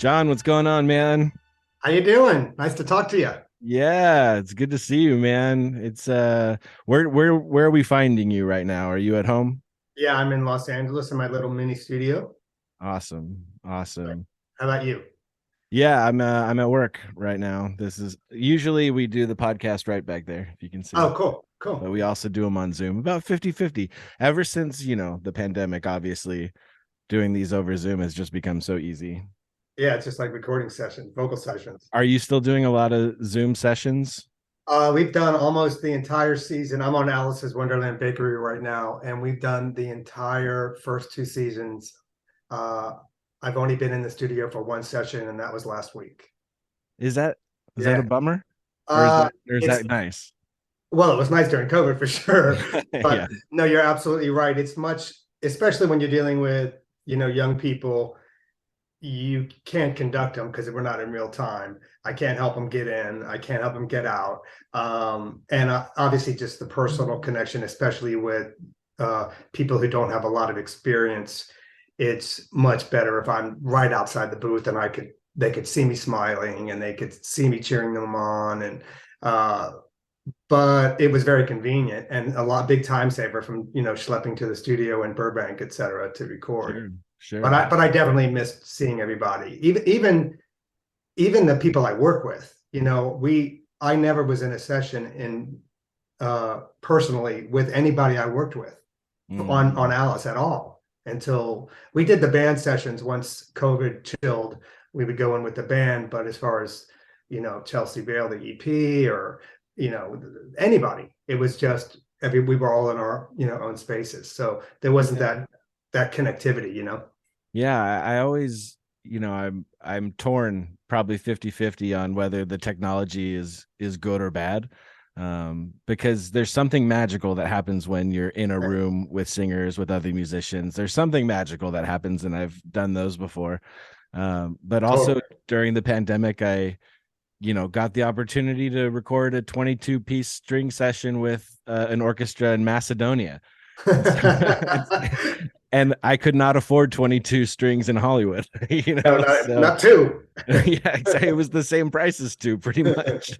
John, what's going on, man? How you doing? Nice to talk to you. Yeah, it's good to see you, man. It's where are we finding you right now? Are you at home? Yeah, I'm in Los Angeles in my little mini studio. Awesome. Awesome. How about you? Yeah, I'm at work right now. This is usually we do the podcast right back there, if you can see. Oh, cool, But cool. we also do them on Zoom about 50-50. Ever since, the pandemic, obviously, doing these over Zoom has just become so easy. Yeah, it's just like recording sessions, vocal sessions. Are you still doing a lot of Zoom sessions? We've done almost the entire season. I'm on Alice's Wonderland Bakery right now, and we've done the entire first two seasons. Uh, I've only been in the studio for one session, and that was last week. Is that is that a Yeah. bummer? Or is Uh, that it's nice? Well, it was nice during COVID for sure, Yeah. but no, you're absolutely right. It's much, especially when you're dealing with, young people. You can't conduct them because we're not in real time. I can't help them get in. I can't help them get out. And obviously, just the personal connection, especially with people who don't have a lot of experience. It's much better if I'm right outside the booth and they could see me smiling and they could see me cheering them on. And uh, but it was very convenient and a lot big time saver from schlepping to the studio in Burbank, et cetera, to record. Sure, But sure. I definitely missed seeing everybody, even the people I work with. I never was in a session in personally with anybody I worked with on Mm. Alice at all until we did the band sessions. Once COVID chilled, we would go in with the band. But as far as Chelsea Vale, the EP, or anybody, it was just we were all in our own spaces, so there wasn't Yeah. that connectivity. Yeah, I always, I'm torn probably 50-50 on whether the technology is good or bad. Because there's something magical that happens when you're in a room with singers, with other musicians. There's something magical that happens, and I've done those before. But also Totally. during the pandemic, I got the opportunity to record a 22-piece string session with an orchestra in Macedonia. And so, and I could not afford 22 strings in Hollywood, No, so not two. yeah, exactly. It was the same price as two, pretty much.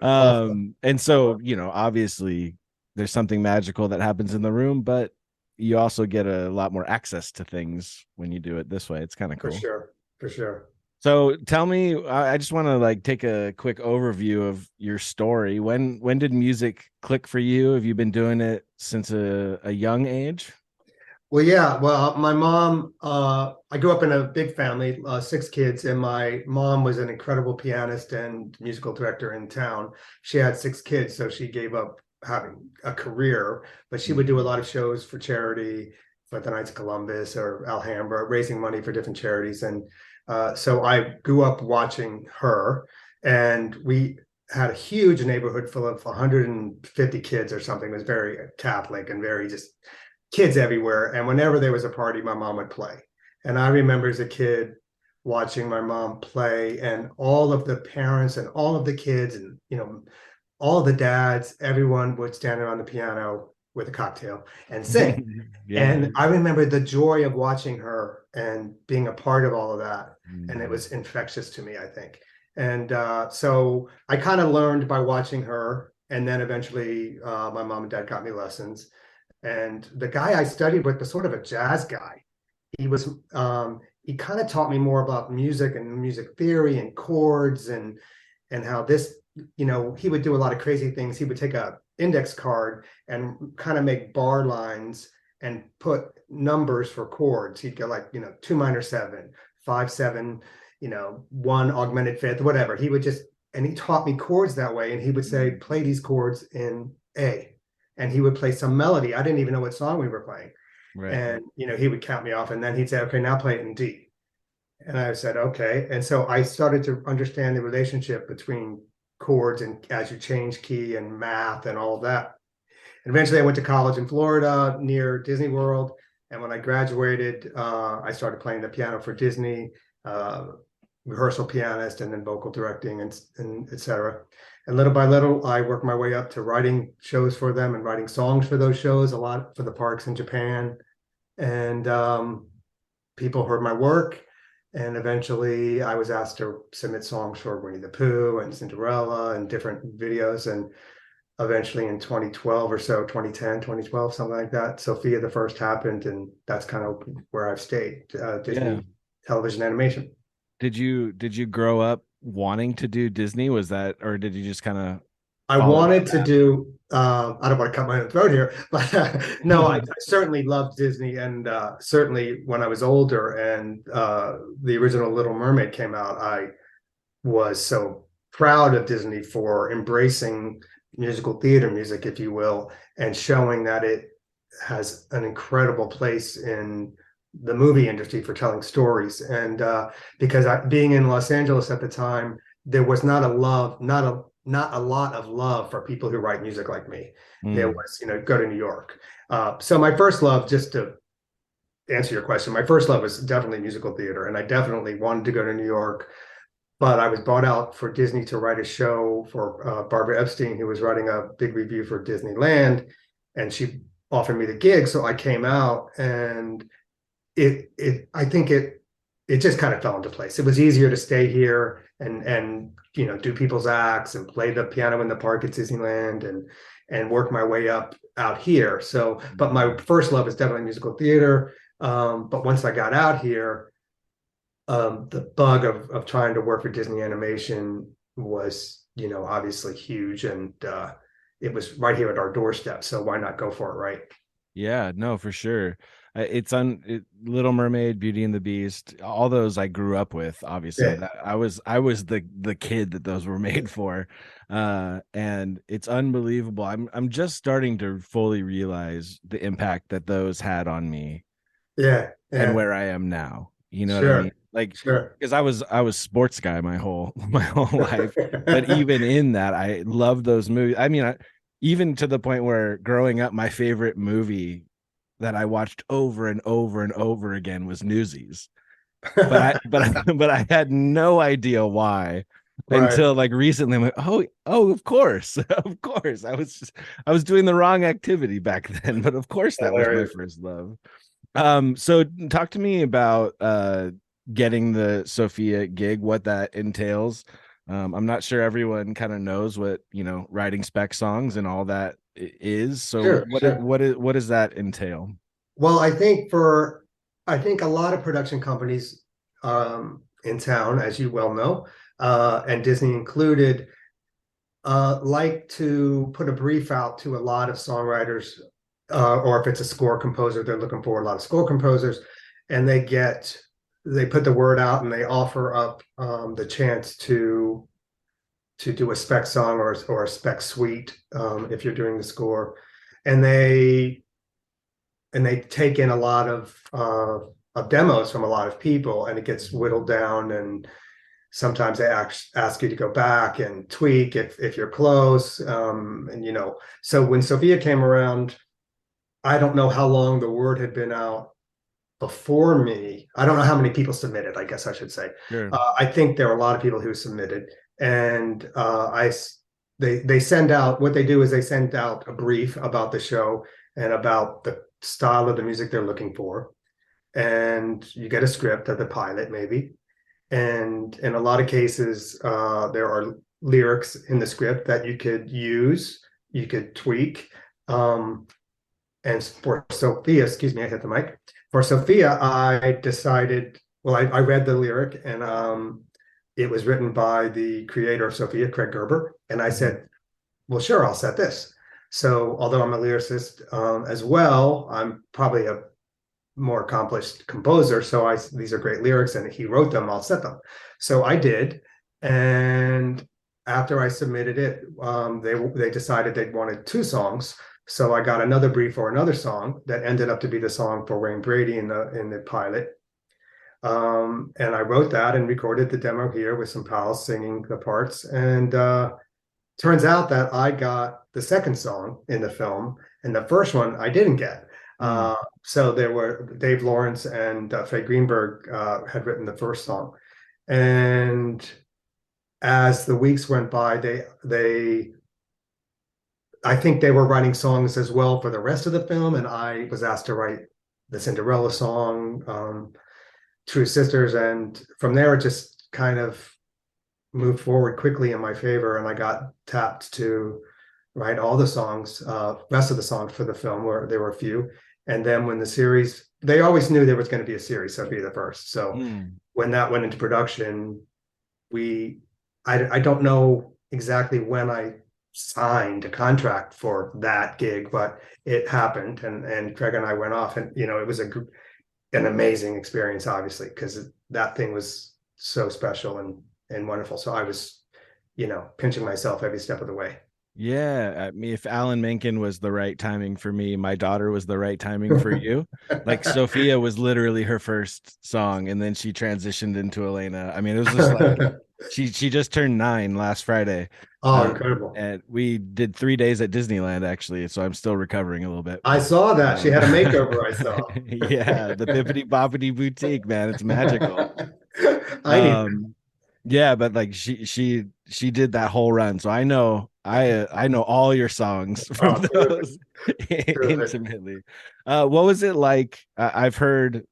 Awesome. And so, obviously there's something magical that happens in the room, but you also get a lot more access to things when you do it this way. It's kind of For cool. sure, for sure. So tell me, I just want to like take a quick overview of your story. When did music click for you? Have you been doing it since a young age? Well, yeah. Well, my mom, I grew up in a big family, six kids, and my mom was an incredible pianist and musical director in town. She had six kids, so she gave up having a career, but she would do a Mhm. lot of shows for charity, for the Knights of Columbus or Alhambra, raising money for different charities. And so I grew up watching her, and we had a huge neighborhood full of 150 kids or something. It was very Catholic and very just kids everywhere. And whenever there was a party, my mom would play. And I remember as a kid watching my mom play, and all of the parents and all of the kids and all of the dads, everyone would stand around the piano with a cocktail and sing. Yeah. And I remember the joy of watching her and being a part of all of that. And it Mm. was infectious to me, I think. And so I kind of learned by watching her. And then eventually my mom and dad got me lessons. And the guy I studied with was sort of a jazz guy. He was he kind of taught me more about music and music theory and chords and how this, he would do a lot of crazy things. He would take a index card and kind of make bar lines and put numbers for chords. He'd go like, two minor seven, 5/7, one augmented fifth, whatever. He would just, and he taught me chords that way. And he would say, play these chords in A. And he would play some melody. I didn't even know what song we were playing. Right. And, he would count me off and then he'd say, okay, now play it in D. And I said, okay. And so I started to understand the relationship between chords and as you change key and math and all of that. And eventually I went to college in Florida near Disney World. And when I graduated, I started playing the piano for Disney, uh, rehearsal pianist, and then vocal directing and et cetera. And little by little, I worked my way up to writing shows for them and writing songs for those shows, a lot for the parks in Japan. And people heard my work And eventually I was asked to submit songs for Winnie the Pooh and Cinderella and different videos. And eventually in 2012 or so, 2010, 2012, something like that, Sophia the First happened. And that's kind of where I've stayed, Yeah. Disney television animation. Did you grow up wanting to do Disney? Was that, or did you just kind of I follow wanted that to path? do, I don't want to cut my own throat here, but no, I certainly loved Disney. And certainly when I was older and the original Little Mermaid came out, I was so proud of Disney for embracing musical theater music, if you will, and showing that it has an incredible place in the movie industry for telling stories. And because being in Los Angeles at the time, there was not a lot of love for people who write music like me. There Mm, was, go to New York. So my first love, just to answer your question, my first love was definitely musical theater, and I definitely wanted to go to New York. But I was bought out for Disney to write a show for Barbara Epstein, who was writing a big review for Disneyland, and she offered me the gig. So I came out, and I think it just kind of fell into place. It was easier to stay here and do people's acts and play the piano in the park at Disneyland and work my way up out here. So, but my first love is definitely musical theater. But once I got out here, the bug of trying to work for Disney Animation was, obviously huge, and it was right here at our doorstep. So why not go for it, right? yeah, no, for sure. Little Mermaid, Beauty and the Beast, all those I grew up with. Obviously, Yeah, that I was the kid that those were made for, and it's unbelievable. I'm just starting to fully realize the impact that those had on me yeah, and yeah. where I am now. You know what I mean? Sure, Like, sure. because I was sports guy my whole my whole life, but even in that, I love those movies. I mean, even to the point where growing up, my favorite movie that I watched over and over and over again was Newsies. But I had no idea why Right. until like recently. I'm like, oh, of course, of course. I was doing the wrong activity back then, but of course that was my Hilarious. first love. So talk to me about getting the Sophia gig, what that entails. I'm not sure everyone kind of knows what, writing spec songs and all that is. So Sure, sure. what does that entail? Well, I think a lot of production companies in town, as you well know, and Disney included, like to put a brief out to a lot of songwriters, or if it's a score composer, they're looking for a lot of score composers, and they put the word out and they offer up the chance to do a spec song or a spec suite, if you're doing the score, and they take in a lot of demos from a lot of people, and it gets whittled down, and sometimes they ask you to go back and tweak if you're close, and so when Sophia came around, I don't know how long the word had been out before me. I don't know how many people submitted, I guess I should say. Sure. I think there are a lot of people who submitted, and they send out, what they do is they send out a brief about the show and about the style of the music they're looking for, and you get a script of the pilot maybe, and in a lot of cases there are lyrics in the script that you could use, you could tweak. And for Sophia, excuse me, I hit the mic. For Sophia, I decided, well, I read the lyric, and it was written by the creator of Sophia, Craig Gerber. And I Mhm. said, well, sure, I'll set this. So, although I'm a lyricist as well, I'm probably a more accomplished composer. So these are great lyrics, and he wrote them. I'll set them. So I did, and after I submitted it, they decided they wanted two songs. So I got another brief for another song that ended up to be the song for Wayne Brady in the pilot. And I wrote that and recorded the demo here with some pals singing the parts. And turns out that I got the second song in the film, and the first one I didn't get. Mm. So there were Dave Lawrence and Faye Greenberg had written the first song, and as the weeks went by, they I think they were writing songs as well for the rest of the film, and I was asked to write the Cinderella song. True Sisters, and from there it just kind of moved forward quickly in my favor, and I got tapped to write all the songs, rest of the songs for the film, where there were a few. And then when the series, they always knew there was going to be a series, Sophia the First. So Mm. when that went into production, we, I don't know exactly when I signed a contract for that gig, but it happened, and Craig and I went off, and it was an amazing experience, obviously, because that thing was so special and wonderful. So I was, pinching myself every step of the way. Yeah, I mean, if Alan Menken was the right timing for me, my daughter was the right timing for you. Like Sophia was literally her first song, and then she transitioned into Elena. I mean, it was just like she just turned 9 last Friday, Oh, incredible. and we did 3 days at Disneyland actually, so I'm still recovering a little bit. I saw that. She Um, had a makeover, I saw. yeah, the Bippity Boppity Boutique, man, it's magical. I need Um, yeah, but like she did that whole run, so I know all your songs from Oh, terrific, those terrific. intimately. What was it like? I've heard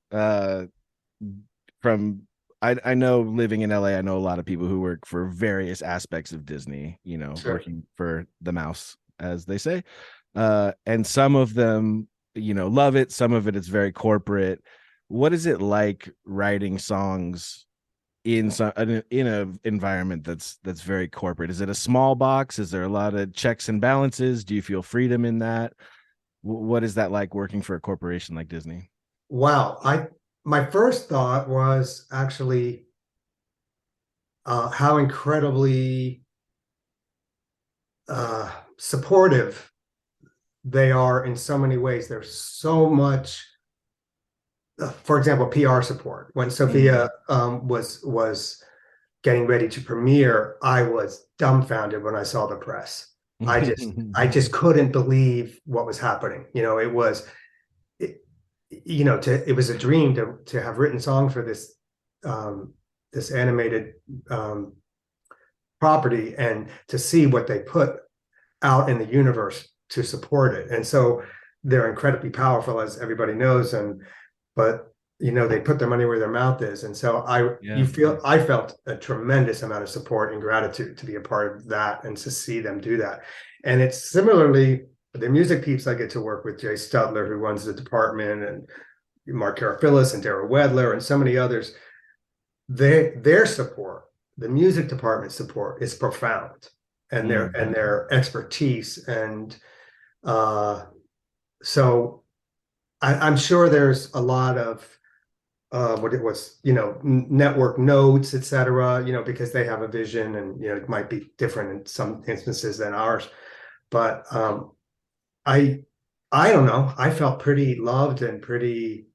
from I know living in LA, I know a lot of people who work for various aspects of Disney, Sure. working for the mouse, as they say. And some of them, love it, some of it is very corporate. What is it like writing songs in a environment that's very corporate? Is it a small box? Is there a lot of checks and balances? Do you feel freedom in that? What is that like working for a corporation like Disney? Wow. My first thought was actually how incredibly supportive they are in so many ways. There's so much, for example, PR support. When Mm. Sophia was getting ready to premiere, I was dumbfounded when I saw the press. I just couldn't believe what was happening. It, it was a dream to have written songs for um, this animated um, property, and to see what they put out in the universe to support it. And so they're incredibly powerful, as everybody knows, but they put their money where their mouth is. And so Yeah. I felt a tremendous amount of support and gratitude to be a part of that and to see them do that. And it's similarly the music peeps I get to work with, Jay Stutler, who runs the department, and Mark Karafillis and Darrell Wedler and so many others. Their support, the music department support, is profound, and Mm. their expertise. And uh, so I'm sure there's a lot of what it was, network notes, et cetera, because they have a vision, and it might be different in some instances than ours. But I I don't know. I felt pretty loved and pretty,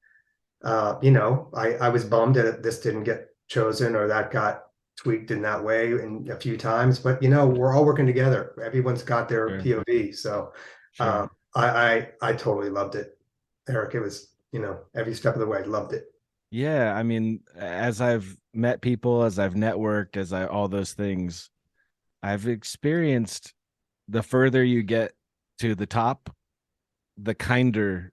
I was bummed that this didn't get chosen, or that got tweaked in that way in a few times. But we're all working together. Everyone's got their Sure. POV. So Sure. I totally loved it, Eric. It was, every step of the way, loved it. Yeah, I mean, as I've met people, as I've networked, as I all those things, I've experienced the further you get to the top, the kinder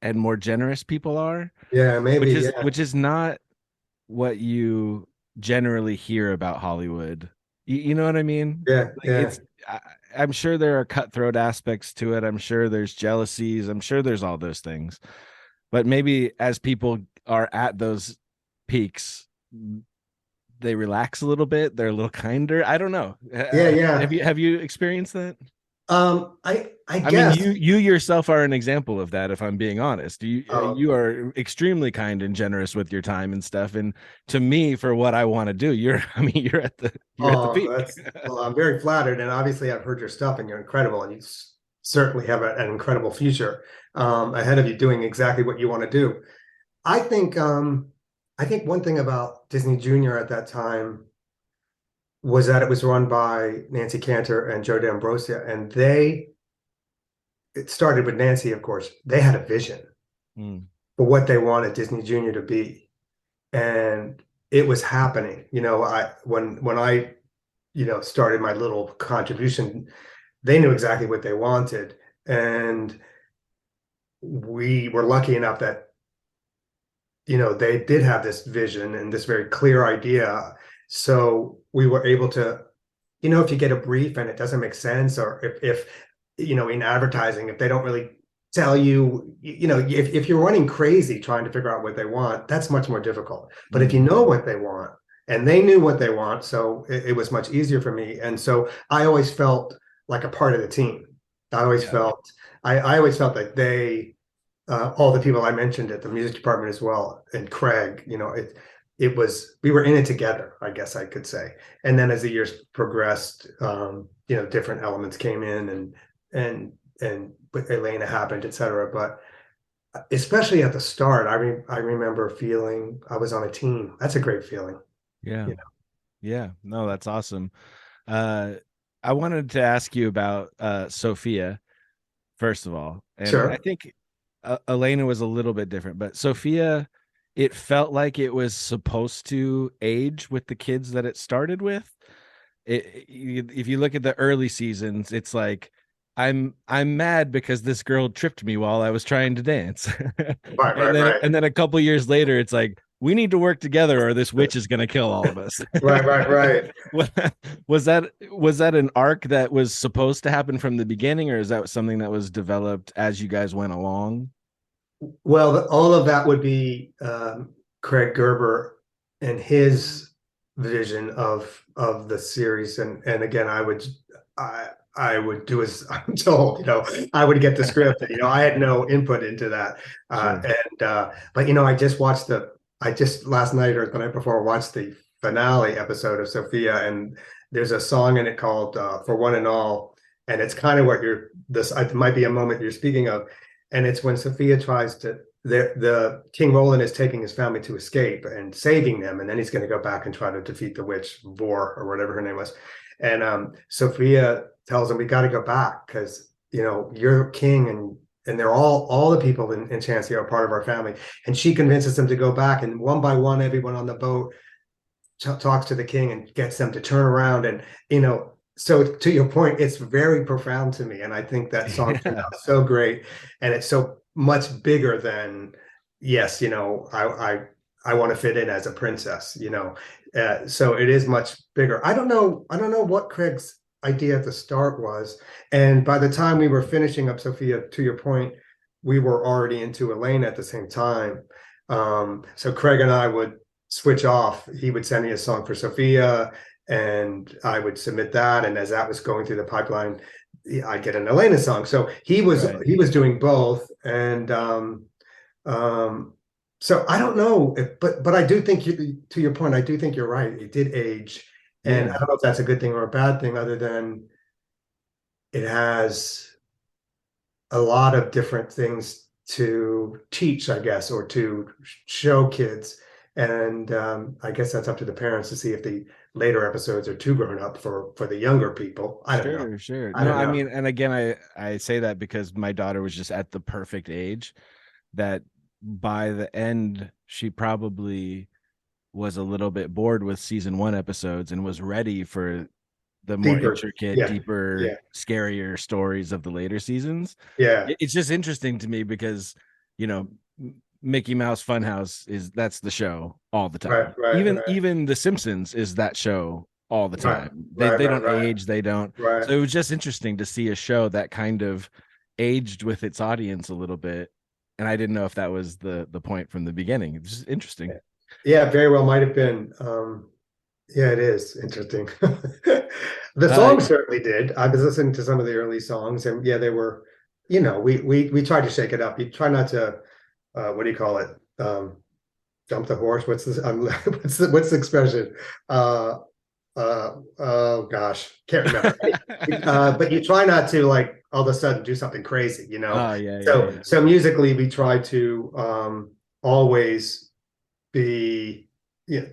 and more generous people are, Yeah, maybe. Yeah, which is not what you generally hear about Hollywood. You know what I mean? yeah, Like yeah, I'm sure there are cutthroat aspects to it. I'm sure there's jealousies. I'm sure there's all those things. But maybe as people are at those peaks, they relax a little bit. They're a little kinder. I don't know. yeah, yeah. Have you experienced that? I I mean, guess. you yourself are an example of that. If I'm being honest, Oh, you are extremely kind and generous with your time and stuff. And to me, for what I want to do, I mean, you're at the oh, peak. that's well. I'm very flattered, and obviously, I've heard your stuff, and you're incredible, and you certainly have an incredible future ahead of you, doing exactly what you want to do. I think. I think one thing about Disney Junior at that time was that it was run by Nancy Cantor and Joe D'Ambrosia, and it started with Nancy, of course. They had a vision Mm. for what they wanted Disney Junior to be, and it was happening. I when I started my little contribution, they knew exactly what they wanted, and we were lucky enough that they did have this vision and this very clear idea. So we were able to, if you get a brief and it doesn't make sense, or if in advertising, if they don't really tell you, if you're running crazy trying to figure out what they want, that's much more difficult. But if you Mhm. know what they want, and they knew what they want, so it was much easier for me. And so I always felt like a part of the team. I always Yeah. felt, I always felt that all the people I mentioned at the music department as well, and Craig, it was, we were in it together, I guess I could say. And then as the years progressed, different elements came in, and Elena happened, etc. But especially at the start, I remember feeling I was on a team. That's a great feeling. Yeah. you know. Yeah. No, that's awesome. Uh, I wanted to ask you about Sophia, first of all. And I Sure. think Elena was a little bit different, but Sophia, it felt like it was supposed to age with the kids that it started with. If you look at the early seasons, it's like I'm mad because this girl tripped me while I was trying to dance. Right, and right, then right. and then a couple years later, it's like we need to work together or this witch is gonna kill all of us. Right, right, right. Was was that an arc that was supposed to happen from the beginning, or is that something that was developed as you guys went along? Well, all of that would be Craig Gerber and his vision of the series, and again, I would do as I'm told. I would get the script. I had no input into that, Sure. but I just last night or the night before watched the finale episode of Sophia, and there's a song in it called "For One and All," and it's kind of what this it might be a moment you're speaking of, and it's when Sophia tries to the King Roland is taking his family to escape and saving them, and then he's going to go back and try to defeat the witch Vor or whatever her name was. And Sophia tells him, "We got to go back because you're king, and they're all the people in Chansey are part of our family." And she convinces them to go back, and one by one, everyone on the boat talks to the king and gets them to turn around, and so to your point, it's very profound to me, and I think that song turned Yeah. out so great, and it's so much bigger than, yes, I want to fit in as a princess. So it is much bigger. I don't know what Craig's idea at the start was, and by the time we were finishing up Sophia, to your point, we were already into Elena at the same time. So Craig and I would switch off. He would send me a song for Sophia, and I would submit that. And as that was going through the pipeline, I'd get an Elena song. So he was Right. he was doing both, and um, so I don't know, but I do think to your point, I do think you're right. It did age, and Yeah. I don't know if that's a good thing or a bad thing, other than it has a lot of different things to teach, I guess, or to show kids. And I guess that's up to the parents to see if the later episodes are too grown up for the younger people. I don't know. Sure, sure. I No, don't I know. mean, and again, I say that because my daughter was just at the perfect age that by the end she probably was a little bit bored with season one episodes and was ready for the more Deeper. intricate, Yeah. deeper, Yeah. scarier stories of the later seasons. Yeah. It's just interesting to me because, you know, Mickey Mouse Funhouse that's the show all the Right. time. Right. Even Right. even The Simpsons is that show all the Right. time. They Right. they Right. don't Right. age, they don't. Right. So it was just interesting to see a show that kind of aged with its audience a little bit. And I didn't know if that was the point from the beginning. It's just interesting. Yeah. Very well might have been. Yeah, it is interesting. The Uh song certainly did. I was listening to some of the early songs, and yeah, they were. We tried to shake it up. You try not to. What do you call it? Jump the horse. What's this? What's the expression? Oh gosh, can't remember. But you try not to, like, all of a sudden do something crazy. oh yeah, yeah, So yeah. so musically, we try to always be, yeah,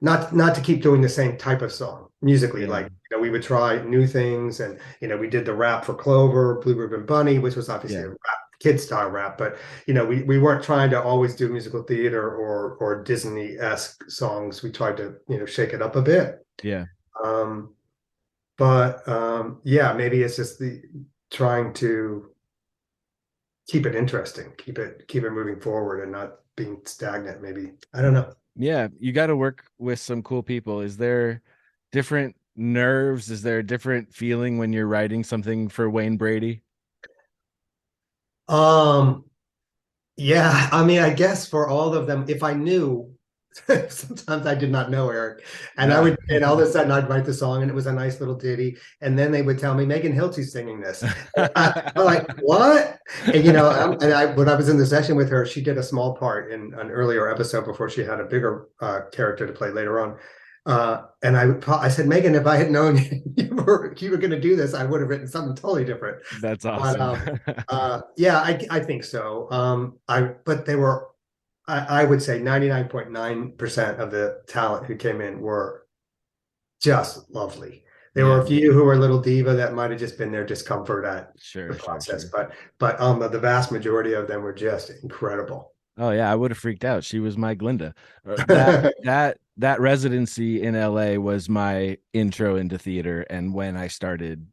not to keep doing the same type of song musically. Yeah. Like, we would try new things, and we did the rap for Clover, Blue Ribbon Bunny, which was obviously Yeah. a rap, kid style rap, but we weren't trying to always do musical theater or Disney-esque songs. We tried to shake it up a bit. Yeah. Um, but yeah, maybe it's just the trying to keep it interesting, keep it moving forward and not being stagnant. Maybe I don't know. Yeah, you got to work with some cool people. Is there different nerves? Is there a different feeling when you're writing something for Wayne Brady? Um, yeah, I mean, I guess for all of them, if I knew, sometimes I did not know Eric, and I Yeah. would, and all of a sudden I'd write the song, and it was a nice little ditty, and then they would tell me Megan Hilty's singing this. I'm like, what? And when I was in the session with her, she did a small part in an earlier episode before she had a bigger character to play later on. And I said, Megan, if I had known you were going to do this, I would have written something totally different. That's But awesome. yeah, I think so. But they were, I would say 99.9% of the talent who came in were just lovely. There Yeah, were a few who were a little diva that might have just been their discomfort at the sure, sure, process, sure. but the vast majority of them were just incredible. Oh yeah, I would have freaked out. She was my Glinda. That residency in LA was my intro into theater and when I started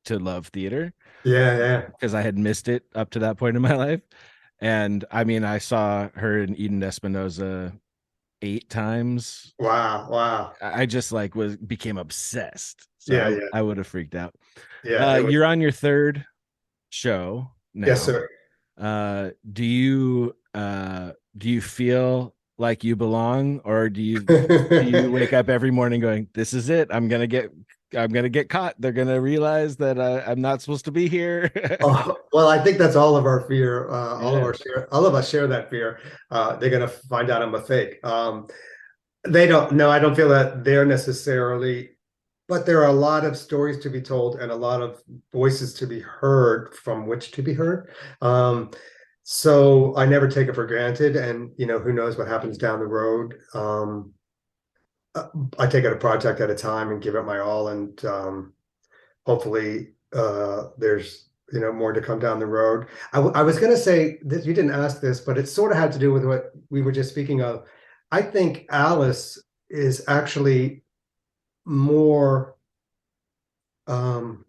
to love theater Yeah, yeah. because I had missed it up to that point in my life. And I mean, I saw her in Eden Espinosa 8 times. Wow, wow. I just like was became obsessed. So Yeah, yeah, I would have freaked out. yeah. It was, You're on your third show yes, now. sir. Do you feel like you belong, or do you wake up every morning going, "This is it. I'm gonna get caught. They're gonna realize that I'm not supposed to be here." Oh, well, I think that's all of our fear. Yeah. All of us share that fear. They're gonna find out I'm a fake. They don't. No, I don't feel that they're necessarily. But there are a lot of stories to be told and a lot of voices to be heard from which to be heard. So I never take it for granted, and who knows what happens down the road. I take it a project at a time and give it my all, and hopefully there's more to come down the road. I was going to say that you didn't ask this, but it sort of had to do with what we were just speaking of. I think Alice is actually more um,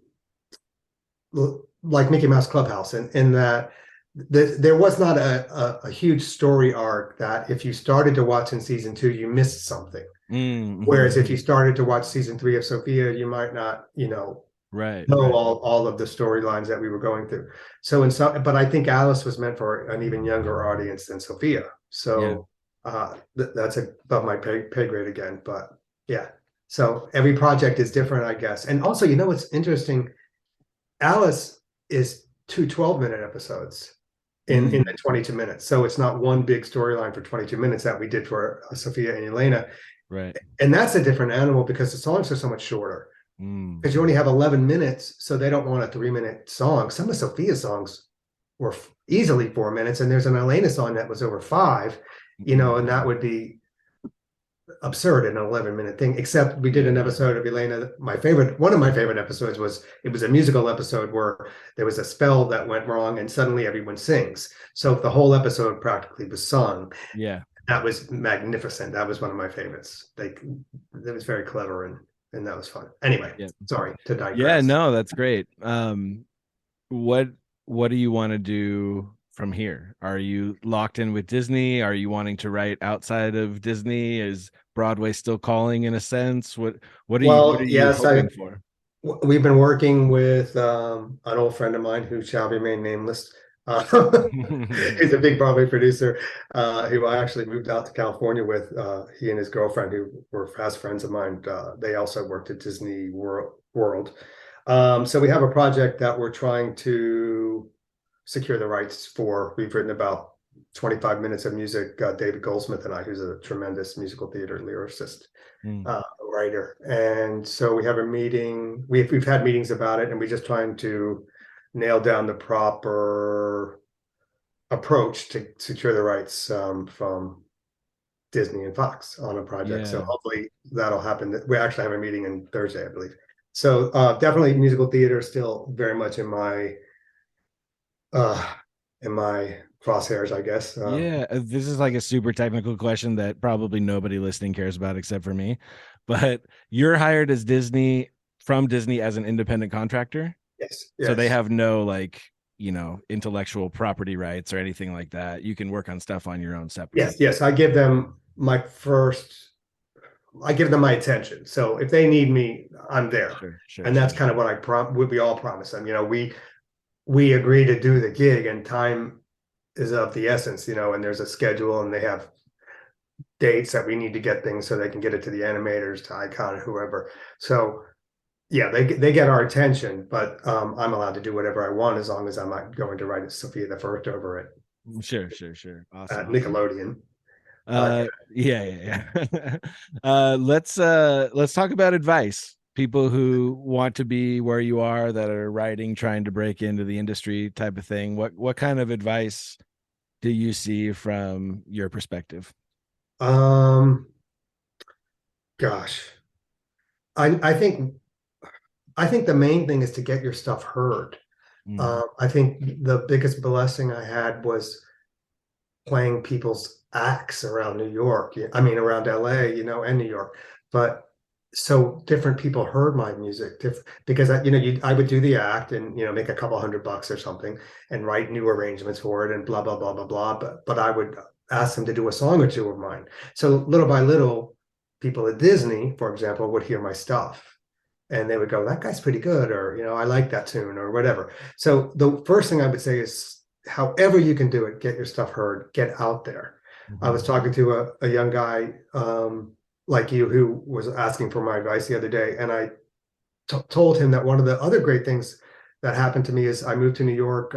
like Mickey Mouse Clubhouse, in that there was not a huge story arc that if you started to watch in season 2, you missed something. Whereas if you Mm-hmm. started to watch season 3 of Sophia, you might not, Right, know right. all of the storylines that we were going through. So but I think Alice was meant for an even younger audience than Sophia. Yeah. So that's above my pay grade again. But yeah, so every project is different, I guess. And also, what's interesting? Alice is 2 12-minute episodes in the Mm, 22 minutes. So it's not one big storyline for 22 minutes that we did for Sophia and Elena. right. And that's a different animal because the songs are so much shorter Mm, because you only have 11 minutes. So they don't want a 3-minute song. Some of Sophia's songs were easily 4 minutes. And there's an Elena song that was over 5, and that mm, would be absurd in an 11-minute thing. Except we did yeah, an yeah. episode of Elena. One of my favorite episodes was a musical episode where there was a spell that went wrong and suddenly everyone sings. So the whole episode practically was sung. Yeah. That was magnificent. That was one of my favorites. It was very clever, and that was fun. Anyway, Yeah. sorry to Yeah, digress. no, that's great. What what do you want to do from here? Are you locked in with Disney? Are you wanting to write outside of Disney? Is Broadway still calling in a sense? What are Well, you yes, hoping for? we've been working with an old friend of mine who shall remain nameless. He's a big Broadway producer who I actually moved out to California with. He and his girlfriend, who were fast friends of mine, they also worked at Disney World. So we have a project that we're trying to secure the rights for. We've written about 25 minutes of music, David Goldsmith and I, who's a tremendous musical theater lyricist, Mm, writer. And so we have a meeting. We've had meetings about it, and we're just trying to nail down the proper approach to secure the rights from Disney and Fox on a project. So yeah. hopefully that'll happen. We actually have a meeting on Thursday, I believe. So definitely musical theater is still very much uh, in my crosshairs, I guess. Yeah, this is like a super technical question that probably nobody listening cares about except for me. But you're hired from Disney as an independent contractor. Yes, So they yes. have no like, intellectual property rights or anything like that. You can work on stuff on your own separately. Yes. I give them my attention. So if they need me, I'm there. Sure, sure, And that's sure. kind of what we all promise them. We agree to do the gig, and time is of the essence, and there's a schedule, and they have dates that we need to get things so they can get it to the animators, to Icon, whoever. So yeah, they get our attention, but I'm allowed to do whatever I want as long as I'm not going to write Sophia the First over Sure, sure, sure. Awesome, at awesome. Nickelodeon. Yeah. Let's talk about advice. People who want to be where you are, that are writing, trying to break into the industry type of thing. What kind of advice do you see from your perspective? Um, Gosh, I think the main thing is to get your stuff heard. Mm, I think the biggest blessing I had was playing people's acts around New York. I mean, around LA, and New York. But so different people heard my music because I would do the act and make a couple $100 or something and write new arrangements for it and blah blah blah blah blah. But I would ask them to do a song or two of mine. So little by little, people at Disney, for example, would hear my stuff and they would go, "That guy's pretty good," or "I like that tune," or whatever. So the first thing I would say is, however you can do it, get your stuff heard, get out there. I was mhm. talking to a young guy like you who was asking for my advice the other day, and I told him that one of the other great things that happened to me is I moved to New York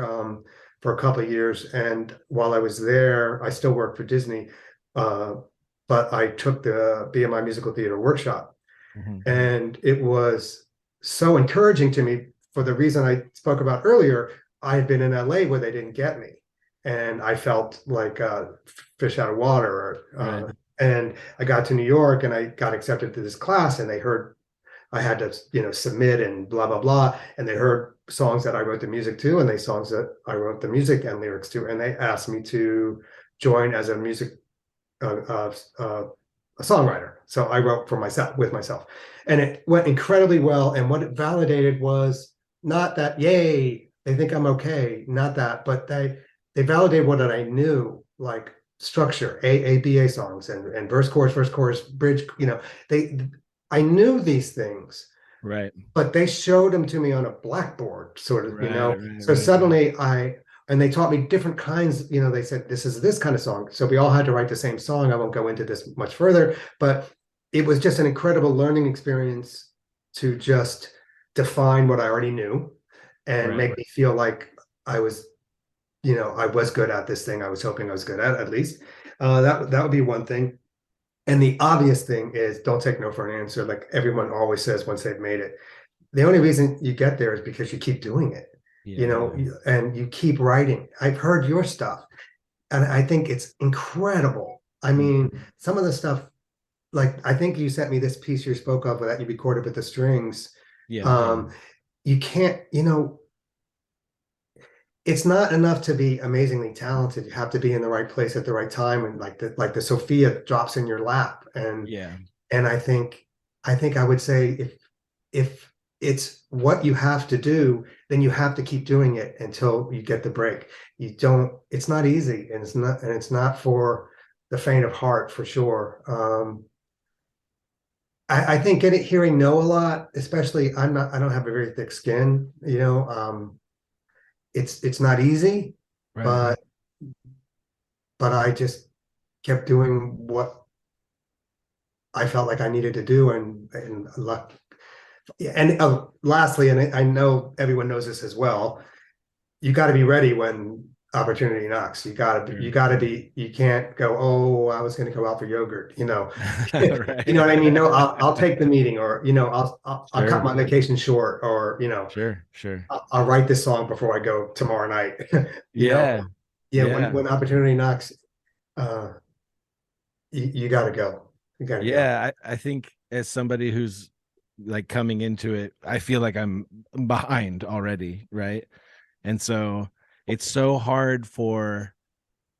for a couple of years, and while I was there, I still worked for Disney, uh, but I took the BMI musical theater workshop, Mhm. and it was so encouraging to me for the reason I spoke about earlier. I had been in LA where they didn't get me, and I felt like a fish out of water. Right. And I got to New York and I got accepted to this class, and they heard I had to, submit and blah blah blah, and they heard songs that I wrote the music to, and they songs that I wrote the music and lyrics to, and they asked me to join as a music uh, uh, uh, a songwriter. So I wrote for myself with myself, and it went incredibly well. And what it validated was not that yay they think I'm okay, not that, but they validated what I knew, like structure, A B A songs, and verse chorus bridge. They I knew these things, Right. but they showed them to me on a blackboard, sort of, Right. Right. So Right. Right. suddenly and they taught me different kinds, they said, this is this kind of song. So we all had to write the same song. I won't go into this much further, but it was just an incredible learning experience to just define what I already knew and Right. make me feel like I was, I was good at this thing I was hoping I was good at least. That would be one thing. And the obvious thing is don't take no for an answer, like everyone always says once they've made it. The only reason you get there is because you keep doing it, Yeah. Yeah. and you keep writing. I've heard your stuff, and I think it's incredible. I mean, Mhm. some of the stuff, like I think you sent me this piece you spoke of that you recorded with the strings. Yeah. Yeah. Um, you can't, it's not enough to be amazingly talented. You have to be in the right place at the right time, and like the Sophia drops in your lap, Yeah. and I think I would say if it's what you have to do, then you have to keep doing it until you get the break. You don't, it's not easy, and it's not for the faint of heart, for sure. I think hearing no a lot, especially I don't have a very thick skin, it's not easy, Right. but I just kept doing what I felt like I needed to do, and luck. And lastly, and I know everyone knows this as well, you got to be ready when opportunity knocks. You Sure. got to Sure. be. You can't go, oh, I was going to go out for yogurt. You know what I Right. mean? No, I'll take the meeting, or I'll cut Sure. my vacation short, or Sure. Sure. I'll write this song before I go tomorrow night. you know, Yeah. yeah. When Yeah. when opportunity knocks, uh, you got to go. You got to go. Yeah. I think as somebody who's like coming into it, I feel like I'm behind already. Right. And so it's so hard for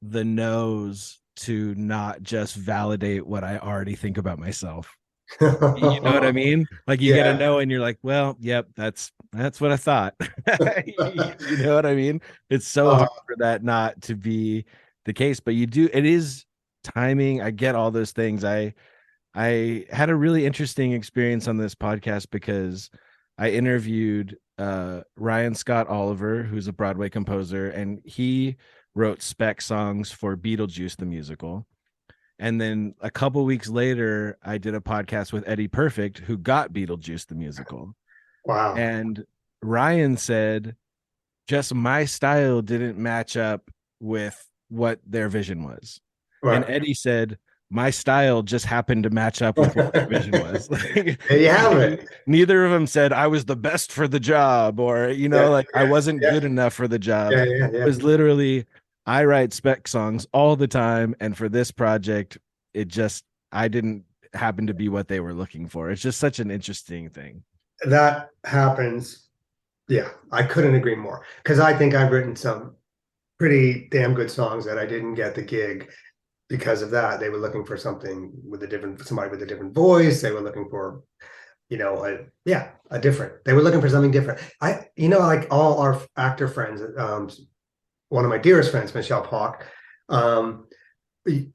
the no's to not just validate what I already think about myself. You know what I mean? Like you get a Yeah. no and you're like, well, yep, that's what I thought. You know what I mean? It's so Uh, hard for that not to be the case, but you do, it is timing. I get all those things. I had a really interesting experience on this podcast because I interviewed Ryan Scott Oliver, who's a Broadway composer, and he wrote spec songs for Beetlejuice the musical. And then a couple weeks later, I did a podcast with Eddie Perfect, who got Beetlejuice the musical. wow. And Ryan said, just my style didn't match up with what their vision was. And Right. Eddie said, my style just happened to match up with what their vision was. There you have it. Neither of them said I was the best for the job, or, Yeah, like I wasn't yeah, good enough for the job. yeah, yeah, It yeah. was literally, I write spec songs all the time. And for this project, it just, I didn't happen to be what they were looking for. It's just such an interesting thing. That happens. Yeah, I couldn't agree more. Because I think I've written some pretty damn good songs that I didn't get the gig because of that. They were looking for something with a different, somebody with a different voice. They were looking for, a different. They were looking for something different. Like all our actor friends, one of my dearest friends, Michelle Park, um,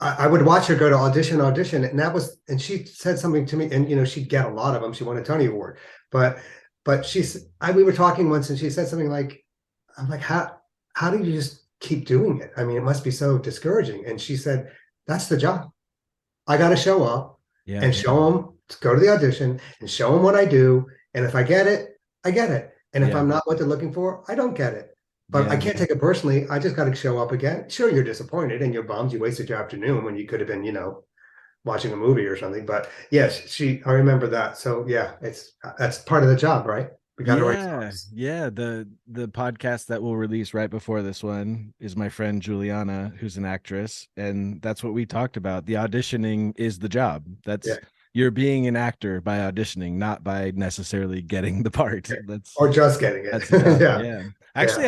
I would watch her go to audition, and she said something to me, and she'd get a lot of them. She won a Tony Award, but we were talking once, and she said something like, "I'm like, how do you just keep doing it? I mean, it must be so discouraging." And she said, "That's the job. I got to show up Yeah. and show them, go to the audition and show them what I do. And if I get it, I get it. And if Yeah. I'm not what they're looking for, I don't get it. But I Yeah. can't take it personally. I just got to show up again. Sure, you're disappointed and you're bummed. You wasted your afternoon when you could have been, watching a movie or something. But yes, I remember that. So yeah, that's part of the job, right? We got to write Yeah, songs. yeah. The podcast that we'll release right before this one is my friend Juliana, who's an actress, and that's what we talked about. The auditioning is the job. Yeah, You're being an actor by auditioning, not by necessarily getting the part. yeah. That's Or just getting that's it. the job. Yeah, Yeah. yeah. Actually,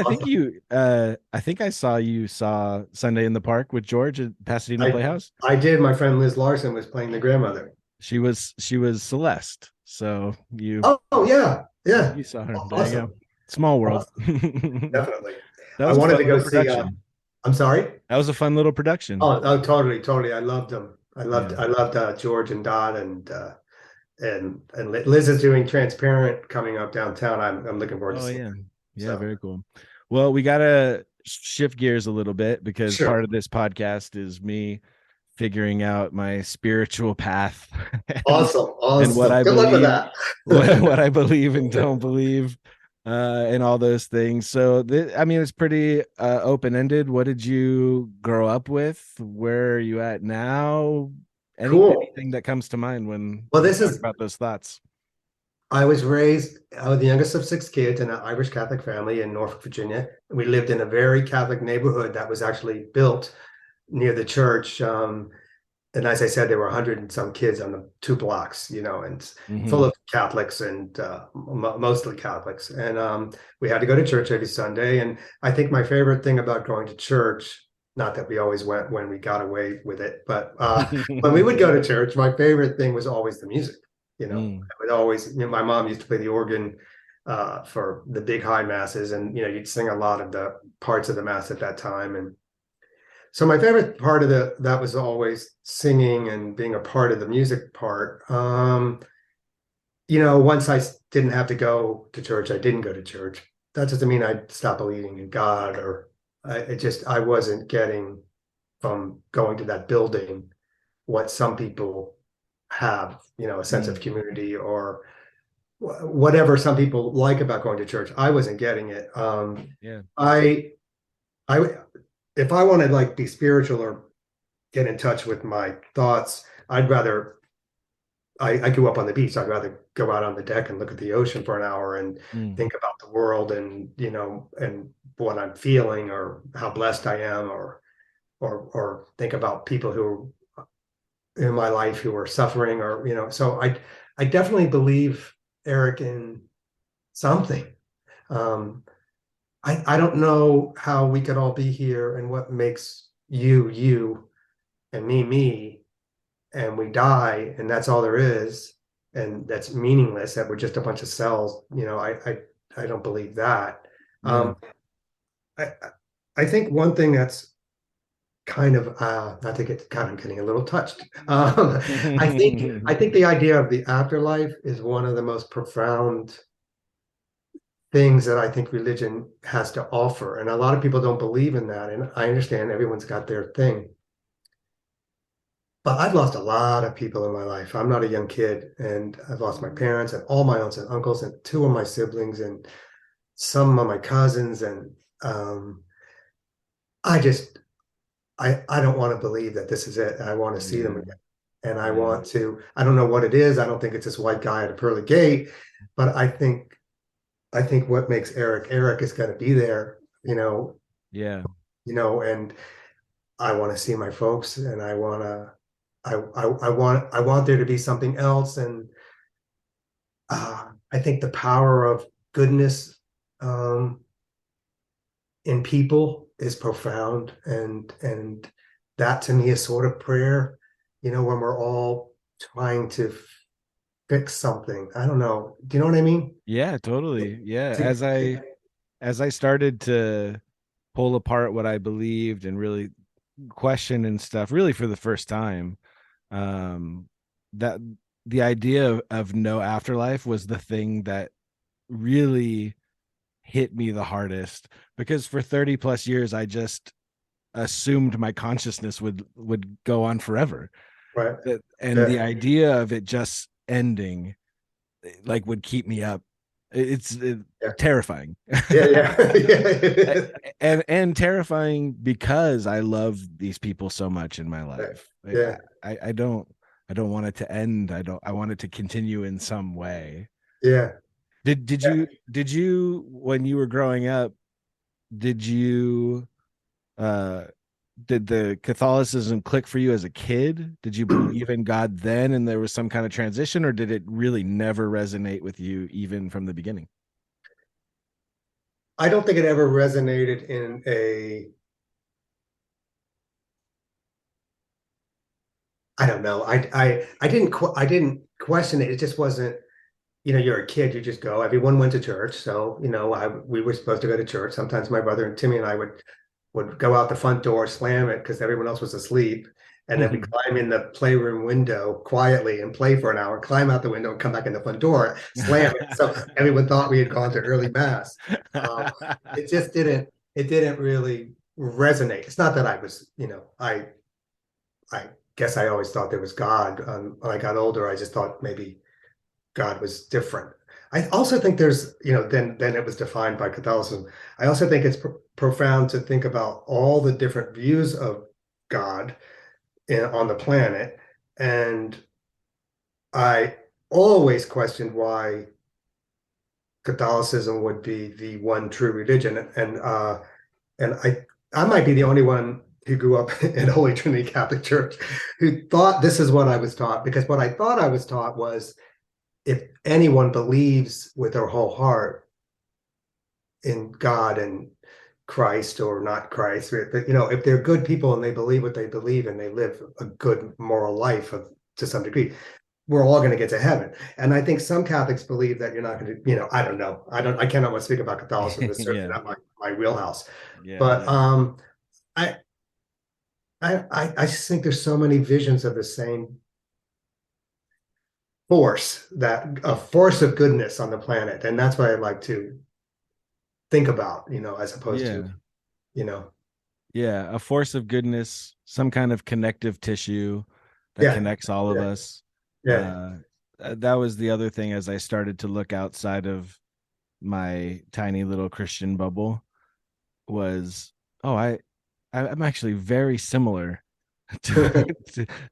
I think I saw you saw Sunday in the Park with George at Pasadena I Playhouse. I did. My friend Liz Larson was playing the grandmother. She was Celeste. So Oh yeah, yeah. you saw her. There you go. Awesome, Small world. awesome. Definitely. That I was a wanted fun to go little see. production. I'm sorry. That was a fun little production. Oh, totally, totally. I loved them. I loved, Yeah. I loved George and Dot, and Liz is doing Transparent coming up downtown. I'm looking forward to Oh seeing yeah. that. Yeah, So very cool. Well, we gotta shift gears a little bit because part sure, of this podcast is me figuring out my spiritual path and awesome, and what awesome. I Good luck with believe, that. what I believe and don't believe, and all those things. So I mean, it's pretty open-ended. What did you grow up with? Where are you at now? Cool. Anything that comes to mind when Well, we talk about those thoughts? I was the youngest of six kids in an Irish Catholic family in Norfolk, Virginia. We lived in a very Catholic neighborhood that was actually built near the church. And as I said, there were 100 and some kids on the 2 blocks, and full Hmm. of Catholics and mostly Catholics. And we had to go to church every Sunday. And I think my favorite thing about going to church, not that we always went when we got away with it, but when we would go to church, my favorite thing was always the music. Mm. I would always, my mom used to play the organ for the big high masses, and you'd sing a lot of the parts of the mass at that time. And so my favorite part of that was always singing and being a part of the music part. Once I didn't have to go to church, I didn't go to church. That doesn't mean I stopped believing in God, or I wasn't getting from going to that building what some people have, a sense of Mm. community or whatever some people like about going to church. I wasn't getting it. Yeah. I I if I want to like be spiritual or get in touch with my thoughts, I'd rather I grew up on the beach. I'd rather go out on the deck and look at the ocean for an hour and Mm. think about the world and and what I'm feeling or how blessed I am or think about people who are in my life who are suffering or so I definitely believe, Eric, in something. Um, I don't know how we could all be here and what makes you you and me me, and we die, and that's all there is, and that's meaningless, that we're just a bunch of cells. I don't believe that. Yeah. Um, I I think one thing that's kind of not to get kind of getting a little touched. I think the idea of the afterlife is one of the most profound things that I think religion has to offer. And a lot of people don't believe in that. And I understand everyone's got their thing. But I've lost a lot of people in my life. I'm not a young kid, and I've lost my parents and all my aunts and uncles and two of my siblings and some of my cousins. And um, I just, I don't want to believe that this is it. I want to see them Yeah. again. And I Yeah. want to, I don't know what it is. I don't think it's this white guy at a pearly gate, but I think what makes Eric Eric is going to be there, Yeah. and I want to see my folks, and I want there to be something else. And I think the power of goodness um, in people is profound, and that to me is sort of prayer. When we're all trying to fix something. I don't know. Do you know what I mean? Yeah, totally. Yeah. To, As I started to pull apart what I believed and really question and stuff, really for the first time, um, that the idea of no afterlife was the thing that really hit me the hardest, because for 30 plus years I just assumed my consciousness would go on forever. right. And Yeah. the idea of it just ending like would keep me up. It's Yeah. terrifying. Yeah. Yeah. Yeah. And terrifying because I love these people so much in my Yeah. life. Yeah. I don't want it to end. I want it to continue in some way. Yeah. Did you when you were growing up, did you uh did the Catholicism click for you as a kid? Did you believe in God then and there was some kind of transition, or did it really never resonate with you even from the beginning? I don't think it ever resonated in a, I don't know. I didn't question it. It just wasn't, you're a kid, you just go. Everyone went to church. So, we were supposed to go to church. Sometimes my brother and Timmy and I would go out the front door, slam it because everyone else was asleep. And then we climb in the playroom window quietly and play for an hour, climb out the window and come back in the front door, slam it. So everyone thought we had gone to early mass. It just it didn't really resonate. It's not that I was, I guess I always thought there was God. When I got older, I just thought maybe God was different. I also think there's, then it was defined by Catholicism. I also think it's profound to think about all the different views of God on the planet. And I always questioned why Catholicism would be the one true religion. And I might be the only one who grew up in Holy Trinity Catholic Church who thought this is what I was taught, because what I thought I was taught was if anyone believes with their whole heart in God and Christ or not Christ, but if they're good people and they believe what they believe and they live a good moral life to some degree, we're all going to get to heaven. And I think some Catholics believe that you're not going to, I don't know. I cannot speak about Catholicism. It's certainly Yeah. not my wheelhouse. Yeah. But Yeah. I, I just think there's so many visions of the same force, that a force of goodness on the planet. And that's what I like to think about, as opposed to, Yeah. you know, Yeah. A force of goodness, some kind of connective tissue that yeah, connects all of yeah, us. yeah. Uh, that was the other thing as I started to look outside of my tiny little Christian bubble was, oh, I'm actually very similar to,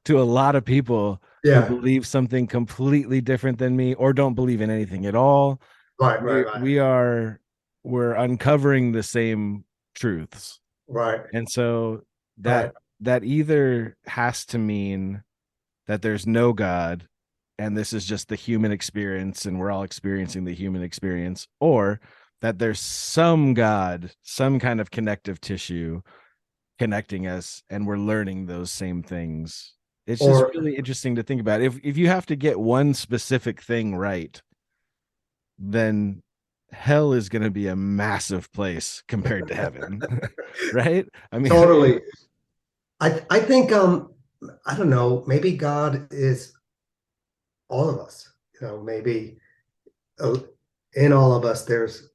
to a lot of people who Yeah, believe something completely different than me or don't believe in anything at all. right, right, We right, we are we're uncovering the same truths. right, And so that right, that either has to mean that there's no God and this is just the human experience and we're all experiencing the human experience, or that there's some God, some kind of connective tissue connecting us and we're learning those same things It's just Or really interesting to think about. If you have to get one specific thing right, then hell is going to be a massive place compared to heaven, right? I mean, totally. I think I don't know, maybe God is all of us. Maybe uh, in all of us there's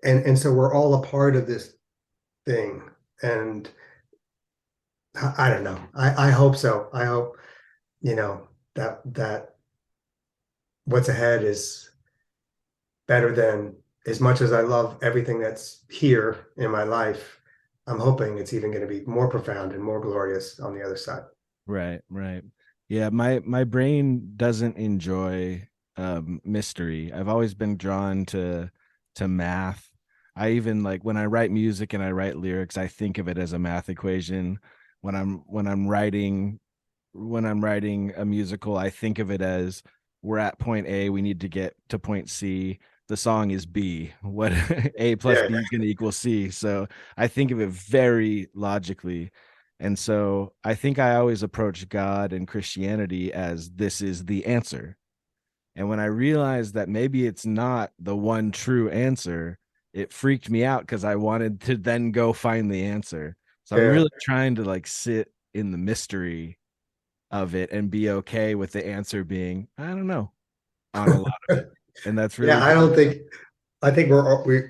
and so we're all a part of this thing. And I don't know. I hope so. I hope, that what's ahead is better than, as much as I love everything that's here in my life, I'm hoping it's even going to be more profound and more glorious on the other side. right, right. Yeah, my brain doesn't enjoy mystery. I've always been drawn to math. I even like when I write music and I write lyrics, I think of it as a math equation. When I'm writing a musical, I think of it as we're at point A, we need to get to point C. The song is B. What A plus Yeah. B is going to equal C. So I think of it very logically. And so I think I always approach God and Christianity as this is the answer. And when I realized that maybe it's not the one true answer, it freaked me out because I wanted to then go find the answer. So I'm Yeah. really trying to like sit in the mystery of it and be okay with the answer being, I don't know, on a lot of it. And that's Yeah, really cool. I think we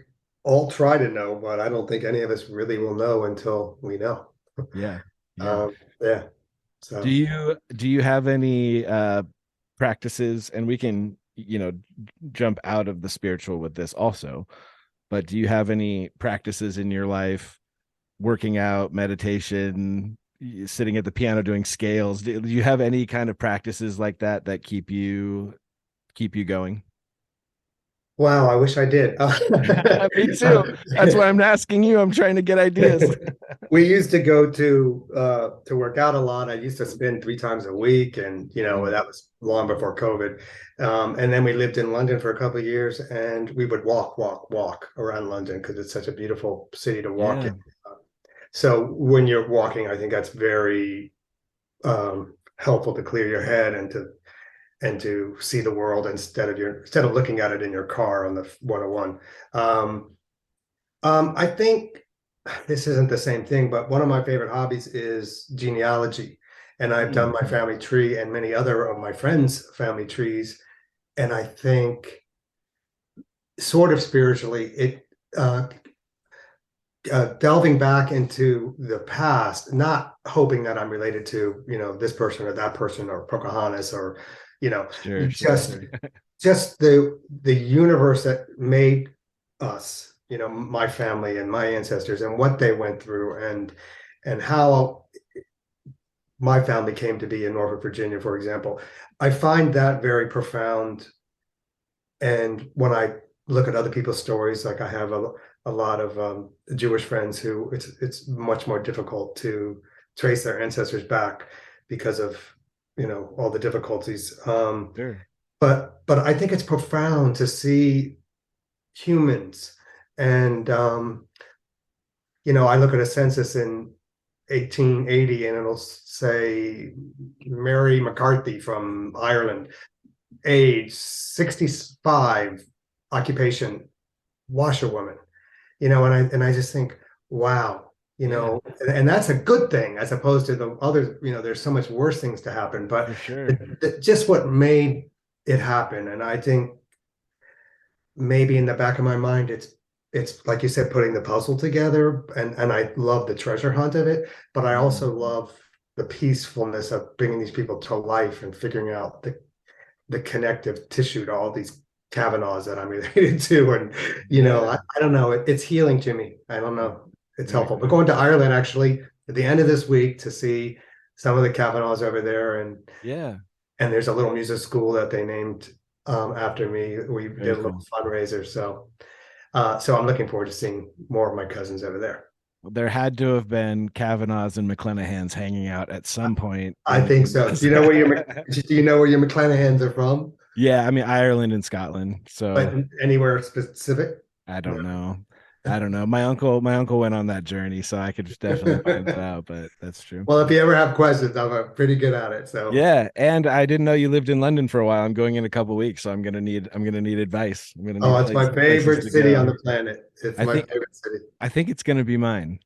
all try to know, but I don't think any of us really will know until we know. Yeah. Yeah. Um, yeah. Do So, you have any practices, and we can, jump out of the spiritual with this also, but do you have any practices in your life, working out, meditation, sitting at the piano doing scales? Do you have any kind of practices like that that keep you going? wow, I wish I did. Me too. That's why I'm asking you. I'm trying to get ideas. We used to go to work out a lot. I used to spin 3 times a week, and Mm. that was long before COVID. And then we lived in London for a couple of years, and we would walk around London because it's such a beautiful city to walk in. Yeah, So when you're walking, I think that's very helpful to clear your head and to see the world instead of looking at it in your car on the 101. I think this isn't the same thing, but one of my favorite hobbies is genealogy. And I've done mm, my family tree and many other of my friends' family trees. And I think, sort of spiritually, it delving back into the past, not hoping that I'm related to, this person or that person or Pocahontas or, you know, sure, sure, just sure. just the universe that made us, my family and my ancestors and what they went through and how my family came to be in Norfolk, Virginia, for example. I find that very profound. And when I look at other people's stories, like I have a lot of Jewish friends who it's much more difficult to trace their ancestors back because of all the difficulties. Sure. But I think it's profound to see humans. And I look at a census in 1880 and it'll say Mary McCarthy from Ireland, age 65, occupation washerwoman. And I just think, wow, Yeah, and that's a good thing as opposed to the other, there's so much worse things to happen, but for sure. just what made it happen. And I think maybe in the back of my mind, it's like you said, putting the puzzle together, and I love the treasure hunt of it, but I Mm. also love the peacefulness of bringing these people to life and figuring out the connective tissue to all these Kavanaughs that I'm related to. And, Yeah, I don't know. It's healing to me. I don't know. It's very helpful. But cool. going to Ireland actually at the end of this week to see some of the Kavanaughs over there. Yeah, And there's a little music school that they named after me. We did very a little cool. fundraiser. So I'm looking forward to seeing more of my cousins over there. There had to have been Kavanaughs and McClenahans hanging out at some point I in think so. this. Do you know where your McClenahans are from? Yeah, I mean Ireland and Scotland. But So anywhere specific? I No. don't know. I don't know. My uncle went on that journey, so I could definitely find that out, but that's true. Well, if you ever have questions, I'm pretty good at it. So, Yeah, and I didn't know you lived in London for a while. I'm going in a couple weeks, so I'm gonna need advice. I'm gonna oh, need it's my places favorite to city on go. the planet. It's I my think favorite city. I think it's gonna be mine.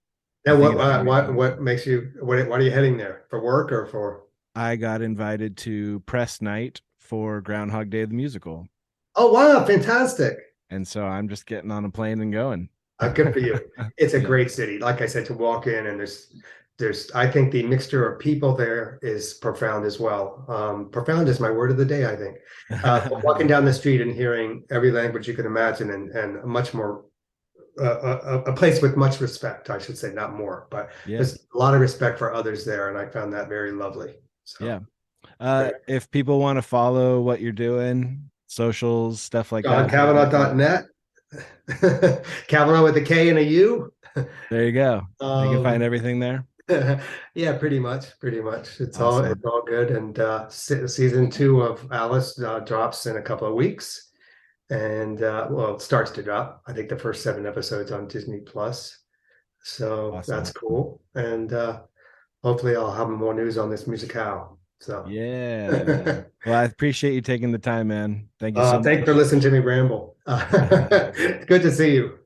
I Now, think it's gonna be mine. what makes you, what are you heading there for work or for? I got invited to press night for Groundhog Day the musical, Oh, wow, fantastic. and so I'm just getting on a plane and going. Good for you. It's a Yeah. great city. Like I said, to walk in and I think the mixture of people there is profound as well. Profound is my word of the day, I think. Walking down the street and hearing every language you can imagine and much more, a place with much respect, I should say, not more, but Yeah. there's a lot of respect for others there. And I found that very lovely. Yeah. So great. If people want to follow what you're doing, socials, stuff like that, how do they find it? JohnCavanaugh.net. Kavanaugh with a K and a U. There you go. They can find Um, everything there. yeah, pretty much, pretty much. It's Awesome. all good. And season two of Alice drops in a couple of weeks, and well, it starts to drop. I think the first 7 episodes on Disney Plus. So that's Awesome. cool. And hopefully, I'll have more news on this musicale. So, Yeah. Well, I appreciate you taking the time, man. Thank you so thanks for much. listening to me ramble. Good to see you.